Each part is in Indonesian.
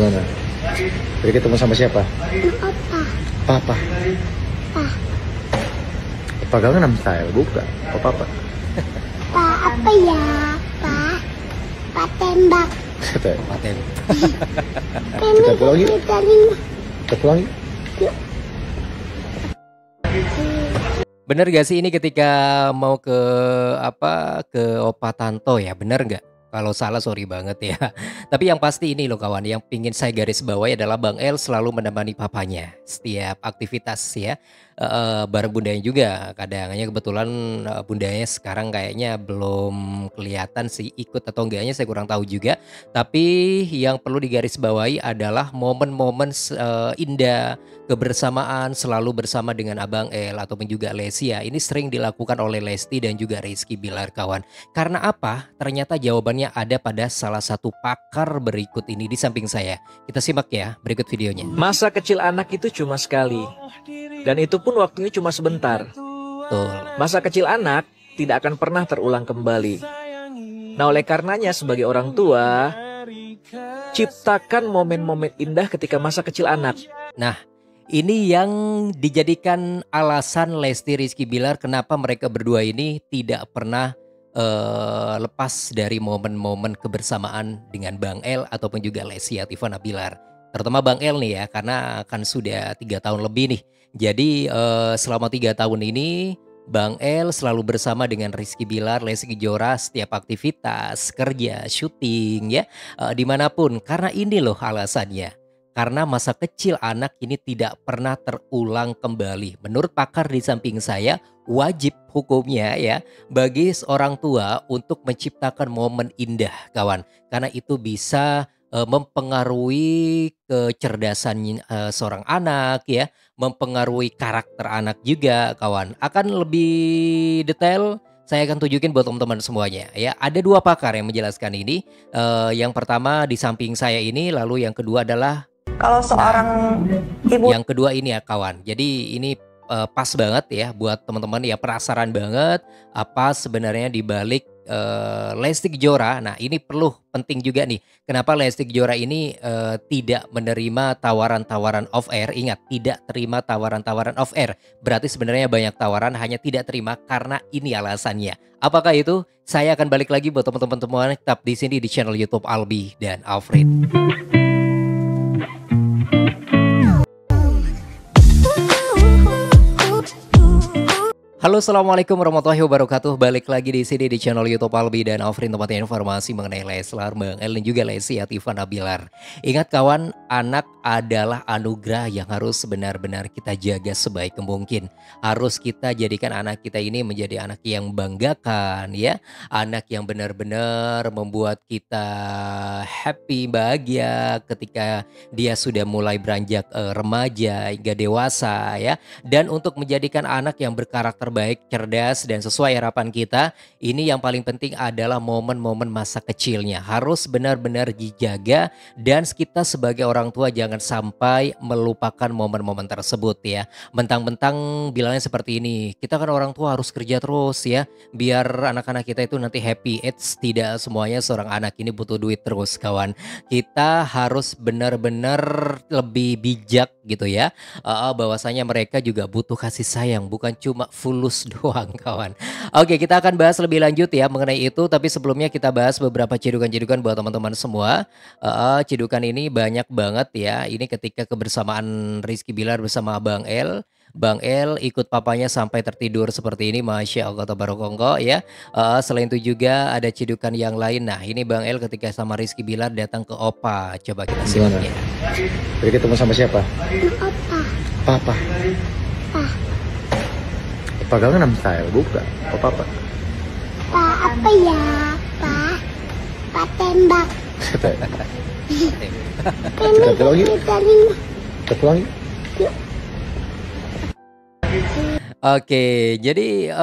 Gimana? Tadi ketemu sama siapa? Opa. Papa. Pa. Papa Gangnam Style, bukan? Oh, Papa. Pa apa ya? Pa. Pa tembak. Paten. Ini Kita pulang yuk. dari Kita pulang yuk. Bener gak sih ini ketika mau ke ke Opa Tanto ya, bener nggak? Kalau salah sorry banget ya. Tapi yang pasti ini loh kawan, yang pingin saya garis bawahi adalah Bang El selalu menemani papanya setiap aktivitas ya. Bareng bundanya juga. Kadang hanya kebetulan bundanya sekarang kayaknya belum kelihatan sih ikut atau enggaknya saya kurang tahu juga. Tapi yang perlu digarisbawahi adalah momen-momen indah kebersamaan selalu bersama dengan Abang El ataupun juga Lesia. Ini sering dilakukan oleh Lesti dan juga Rizky Bilar kawan. Karena apa? Ternyata jawabannya ada pada salah satu pakar berikut ini di samping saya. Kita simak ya berikut videonya. Masa kecil anak itu cuma sekali, dan itu pun waktunya cuma sebentar. Betul. Masa kecil anak tidak akan pernah terulang kembali. Nah, oleh karenanya sebagai orang tua, ciptakan momen-momen indah ketika masa kecil anak. Nah, ini yang dijadikan alasan Lesti Rizky Bilar kenapa mereka berdua ini tidak pernah lepas dari momen-momen kebersamaan dengan Bang El ataupun juga Lesti Ativana Bilar. Terutama Bang El nih ya, karena kan sudah 3 tahun lebih nih. Jadi selama 3 tahun ini Bang El selalu bersama dengan Rizky Bilar, Lesti Kejora setiap aktivitas, kerja, syuting ya, dimanapun. Karena ini loh alasannya. Karena masa kecil anak ini tidak pernah terulang kembali. Menurut pakar di samping saya, wajib hukumnya ya bagi seorang tua untuk menciptakan momen indah kawan. Karena itu bisa mempengaruhi kecerdasan seorang anak ya, mempengaruhi karakter anak juga kawan. Akan lebih detail saya akan tunjukin buat teman-teman semuanya ya. Ada 2 pakar yang menjelaskan ini. Yang pertama di samping saya ini, lalu yang kedua adalah kalau seorang ibu yang kedua ini ya kawan. Jadi ini pas banget ya buat teman-teman ya, penasaran banget apa sebenarnya di balik Lesti Kejora. Nah, ini penting juga nih. Kenapa Lesti Kejora ini tidak menerima tawaran-tawaran off air? Ingat, tidak terima tawaran-tawaran off air. Berarti sebenarnya banyak tawaran, hanya tidak terima karena ini alasannya. Apakah itu? Saya akan balik lagi buat teman-teman semua, tetap di sini di channel YouTube Albi dan Alfred. Halo, assalamualaikum warahmatullahi wabarakatuh. Balik lagi di sini di channel YouTube Albi dan Alfred, tempatnya informasi mengenai Leslar, Bang El dan juga Lesti Ativana Bilar. Ingat kawan, anak adalah anugerah yang harus benar-benar kita jaga sebaik mungkin. Harus kita jadikan anak kita ini menjadi anak yang membanggakan ya, anak yang benar-benar membuat kita happy, bahagia ketika dia sudah mulai beranjak remaja hingga dewasa ya. Dan untuk menjadikan anak yang berkarakter baik, cerdas, dan sesuai harapan kita, ini yang paling penting adalah momen-momen masa kecilnya. Harus benar-benar dijaga dan kita sebagai orang tua jangan sampai melupakan momen-momen tersebut ya. Mentang-mentang bilangnya seperti ini, kita kan orang tua harus kerja terus ya, biar anak-anak kita itu nanti happy. Tidak semuanya seorang anak ini butuh duit terus kawan. Kita harus benar-benar lebih bijak gitu ya, bahwasanya mereka juga butuh kasih sayang, bukan cuma fulus doang kawan. Oke, kita akan bahas lebih lanjut ya mengenai itu, tapi sebelumnya kita bahas beberapa cedukan-cedukan buat teman-teman semua. Cedukan ini banyak banget ya. Ini ketika kebersamaan Rizky Bilar bersama Bang El. Bang El ikut papanya sampai tertidur seperti ini, Masya Allah tabarakallah ya. Selain itu juga ada cedukan yang lain. Nah, ini Bang El ketika sama Rizky Bilar datang ke Opa. Coba kita simak ya. Tadi ketemu sama siapa? Opa. Papa. Pa. Papa Gangnam Style, bukan? Oh, Papa. Pa apa ya? Pa. Pa tembak. Kita pulang yuk. Dari Kita pulang yuk. Oke, jadi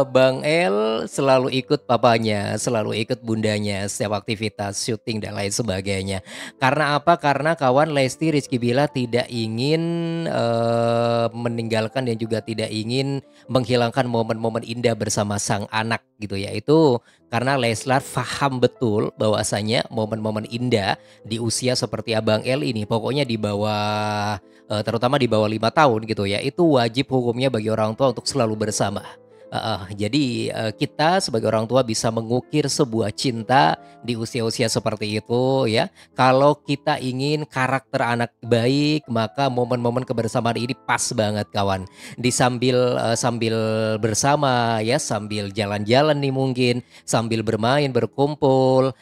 Bang El selalu ikut papanya, selalu ikut bundanya setiap aktivitas syuting dan lain sebagainya. Karena apa? Karena kawan Lesti Rizky Bilar tidak ingin meninggalkan dan juga tidak ingin menghilangkan momen-momen indah bersama sang anak gitu ya. Itu Karena Leslar paham betul bahwasanya momen-momen indah di usia seperti Abang L ini, pokoknya di bawah terutama di bawah 5 tahun gitu ya, itu wajib hukumnya bagi orang tua untuk selalu bersama. Jadi kita sebagai orang tua bisa mengukir sebuah cinta di usia-usia seperti itu ya. Kalau kita ingin karakter anak baik, maka momen-momen kebersamaan ini pas banget kawan. Sambil bersama ya, sambil jalan-jalan nih mungkin, sambil bermain, berkumpul,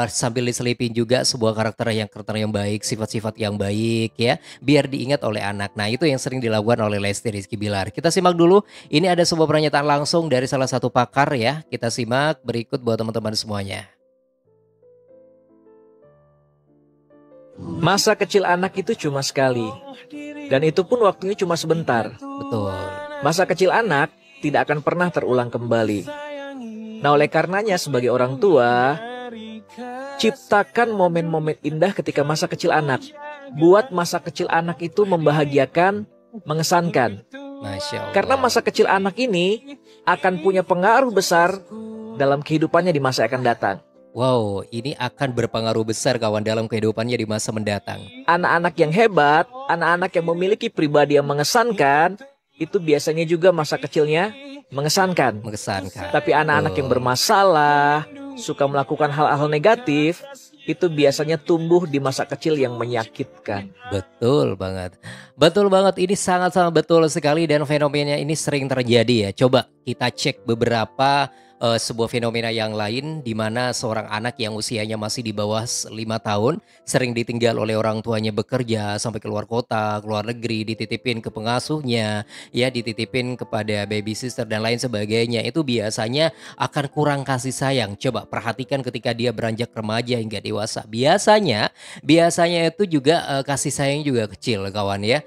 sambil diselipin juga sebuah karakter yang baik, sifat-sifat yang baik ya, biar diingat oleh anak. Nah, itu yang sering dilakukan oleh Lesti Rizky Bilar. Kita simak dulu, ini ada sebuah pernyataan langsung dari salah satu pakar ya. Kita simak berikut buat teman-teman semuanya. Masa kecil anak itu cuma sekali, dan itu pun waktunya cuma sebentar. Betul. Masa kecil anak tidak akan pernah terulang kembali. Nah, oleh karenanya sebagai orang tua, ciptakan momen-momen indah ketika masa kecil anak. Buat masa kecil anak itu membahagiakan, mengesankan. Masya Allah. Karena masa kecil anak ini akan punya pengaruh besar dalam kehidupannya di masa yang akan datang. Wow, ini akan berpengaruh besar kawan dalam kehidupannya di masa mendatang. Anak-anak yang hebat, anak-anak yang memiliki pribadi yang mengesankan, itu biasanya juga masa kecilnya mengesankan. Mengesankan. Tapi anak-anak yang bermasalah, suka melakukan hal-hal negatif, itu biasanya tumbuh di masa kecil yang menyakitkan. Betul banget. Betul banget, ini sangat-sangat betul sekali dan fenomena ini sering terjadi ya. Coba kita cek beberapa sebuah fenomena yang lain di mana seorang anak yang usianya masih di bawah 5 tahun sering ditinggal oleh orang tuanya bekerja sampai keluar kota, keluar negeri, dititipin ke pengasuhnya, ya dititipin kepada baby sister dan lain sebagainya. Itu biasanya akan kurang kasih sayang. Coba perhatikan ketika dia beranjak remaja hingga dewasa. Biasanya itu juga kasih sayang juga kecil kawan ya.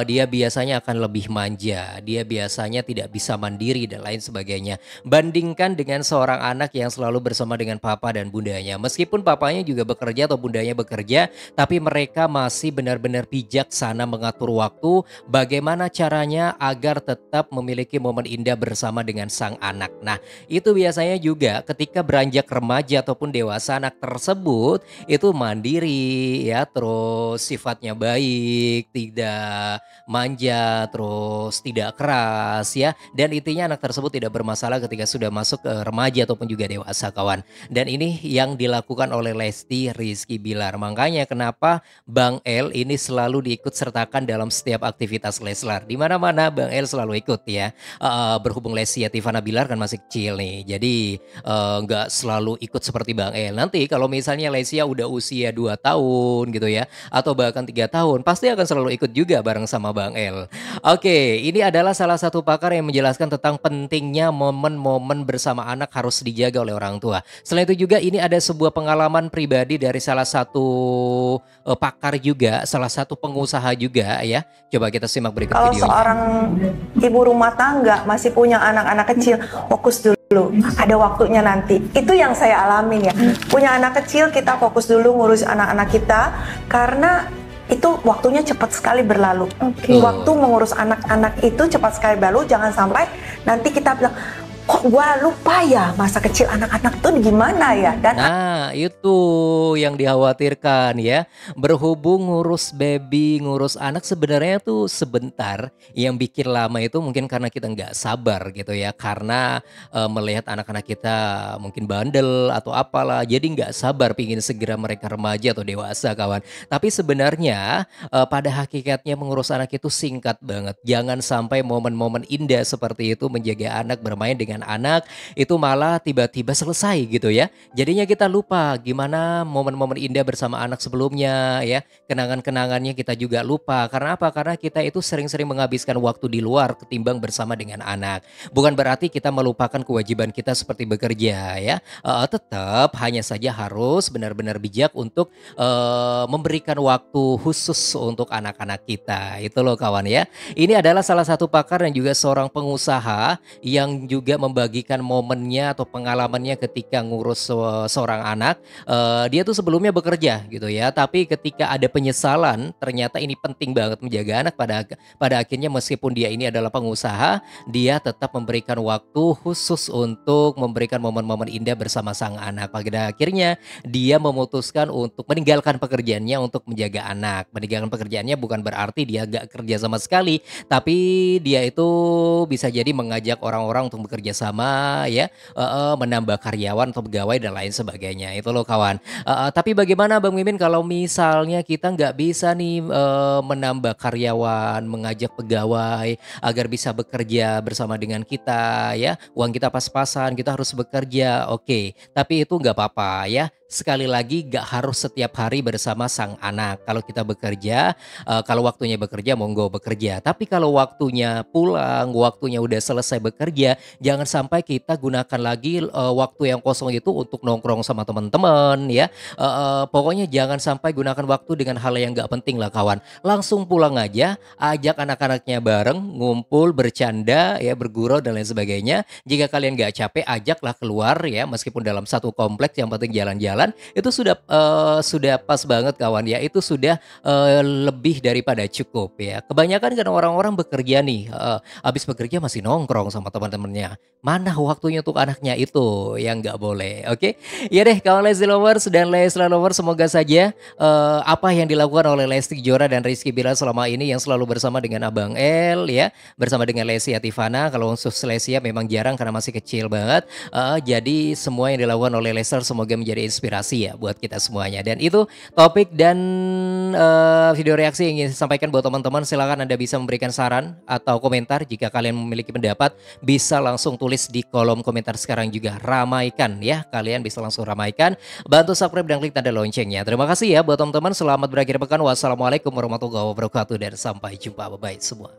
Dia biasanya akan lebih manja, dia biasanya tidak bisa mandiri dan lain sebagainya. Bandingkan dengan seorang anak yang selalu bersama dengan papa dan bundanya. Meskipun papanya juga bekerja atau bundanya bekerja, tapi mereka masih benar-benar bijaksana mengatur waktu, bagaimana caranya agar tetap memiliki momen indah bersama dengan sang anak. Nah, itu biasanya juga ketika beranjak remaja ataupun dewasa, anak tersebut itu mandiri ya, terus sifatnya baik, tidak manja, terus tidak keras ya, dan intinya anak tersebut tidak bermasalah ketika sudah masuk ke remaja ataupun juga dewasa kawan. Dan ini yang dilakukan oleh Lesti Rizky Bilar. Makanya kenapa Bang El ini selalu diikut sertakan dalam setiap aktivitas Leslar. Di mana-mana Bang El selalu ikut ya. Berhubung Lesti Tivana Bilar kan masih kecil nih, jadi nggak selalu ikut seperti Bang El. Nanti kalau misalnya Lesia udah usia 2 tahun gitu ya, atau bahkan 3 tahun, pasti akan selalu ikut juga bareng sama Bang El. Oke, ini adalah salah satu pakar yang menjelaskan tentang pentingnya momen-momen bersama anak harus dijaga oleh orang tua. Selain itu juga ini ada sebuah pengalaman pribadi dari salah satu pakar juga, salah satu pengusaha juga ya. Coba kita simak berikut Kalau videonya. seorang ibu rumah tangga masih punya anak-anak kecil, fokus dulu. Ada waktunya nanti. Itu yang saya alamin ya. Punya anak kecil, kita fokus dulu ngurus anak-anak kita karena itu waktunya cepat sekali berlalu. Waktu mengurus anak-anak itu cepat sekali berlalu. Jangan sampai nanti kita bilang, kok gua lupa ya masa kecil anak-anak tuh gimana ya. Dan Nah, itu yang dikhawatirkan ya. Berhubung ngurus baby, ngurus anak sebenarnya tuh sebentar. Yang bikin lama itu mungkin karena kita nggak sabar gitu ya. Karena melihat anak-anak kita mungkin bandel atau apalah. Jadi nggak sabar pingin segera mereka remaja atau dewasa kawan. Tapi sebenarnya pada hakikatnya mengurus anak itu singkat banget. Jangan sampai momen-momen indah seperti itu menjaga anak, bermain dengan anak itu malah tiba-tiba selesai gitu ya. Jadinya kita lupa gimana momen-momen indah bersama anak sebelumnya ya. Kenangan-kenangannya kita juga lupa. Karena apa? Karena kita itu sering-sering menghabiskan waktu di luar ketimbang bersama dengan anak. Bukan berarti kita melupakan kewajiban kita seperti bekerja ya. Tetap hanya saja harus benar-benar bijak untuk memberikan waktu khusus untuk anak-anak kita. Itu loh kawan ya. Ini adalah salah satu pakar dan juga seorang pengusaha yang juga membagikan momennya atau pengalamannya ketika ngurus seorang anak, dia tuh sebelumnya bekerja gitu ya, tapi ketika ada penyesalan ternyata ini penting banget menjaga anak, pada akhirnya meskipun dia ini adalah pengusaha, dia tetap memberikan waktu khusus untuk memberikan momen-momen indah bersama sang anak. Pada akhirnya dia memutuskan untuk meninggalkan pekerjaannya untuk menjaga anak. Meninggalkan pekerjaannya bukan berarti dia gak kerja sama sekali, tapi dia itu bisa jadi mengajak orang-orang untuk bekerja sama ya, menambah karyawan atau pegawai dan lain sebagainya. Itu loh kawan. Tapi bagaimana Bang Mimin kalau misalnya kita nggak bisa nih menambah karyawan, mengajak pegawai agar bisa bekerja bersama dengan kita ya, uang kita pas-pasan, kita harus bekerja, oke. Tapi itu nggak apa-apa ya. Sekali lagi gak harus setiap hari bersama sang anak. Kalau kita bekerja, kalau waktunya bekerja monggo bekerja. Tapi kalau waktunya pulang, waktunya udah selesai bekerja, jangan sampai kita gunakan lagi waktu yang kosong itu untuk nongkrong sama teman-teman ya. Pokoknya jangan sampai gunakan waktu dengan hal yang gak penting lah kawan. Langsung pulang aja, ajak anak-anaknya bareng, ngumpul, bercanda ya, bergurau dan lain sebagainya. Jika kalian gak capek, ajaklah keluar ya, meskipun dalam satu kompleks, yang penting jalan-jalan. Itu sudah pas banget kawan ya, itu sudah lebih daripada cukup ya. Kebanyakan kan orang-orang bekerja nih, habis bekerja masih nongkrong sama teman-temannya. Mana waktunya untuk anaknya, itu yang nggak boleh. Oke, ya deh kawan Lesti Lovers dan Leslar Lovers, semoga saja apa yang dilakukan oleh Lesti Kejora dan Rizky Bilar selama ini yang selalu bersama dengan Abang El ya, bersama dengan Lesya Tifana. Kalau untuk Lesya memang jarang karena masih kecil banget. Jadi semua yang dilakukan oleh Leslar semoga menjadi inspirasi ya buat kita semuanya. Dan itu topik dan video reaksi yang ingin saya sampaikan buat teman-teman. Silakan Anda bisa memberikan saran atau komentar. Jika kalian memiliki pendapat, bisa langsung tulis di kolom komentar sekarang juga. Ramaikan ya, kalian bisa langsung ramaikan. Bantu subscribe dan klik tanda loncengnya. Terima kasih ya buat teman-teman. Selamat berakhir pekan. Wassalamualaikum warahmatullahi wabarakatuh dan sampai jumpa. Bye-bye semua.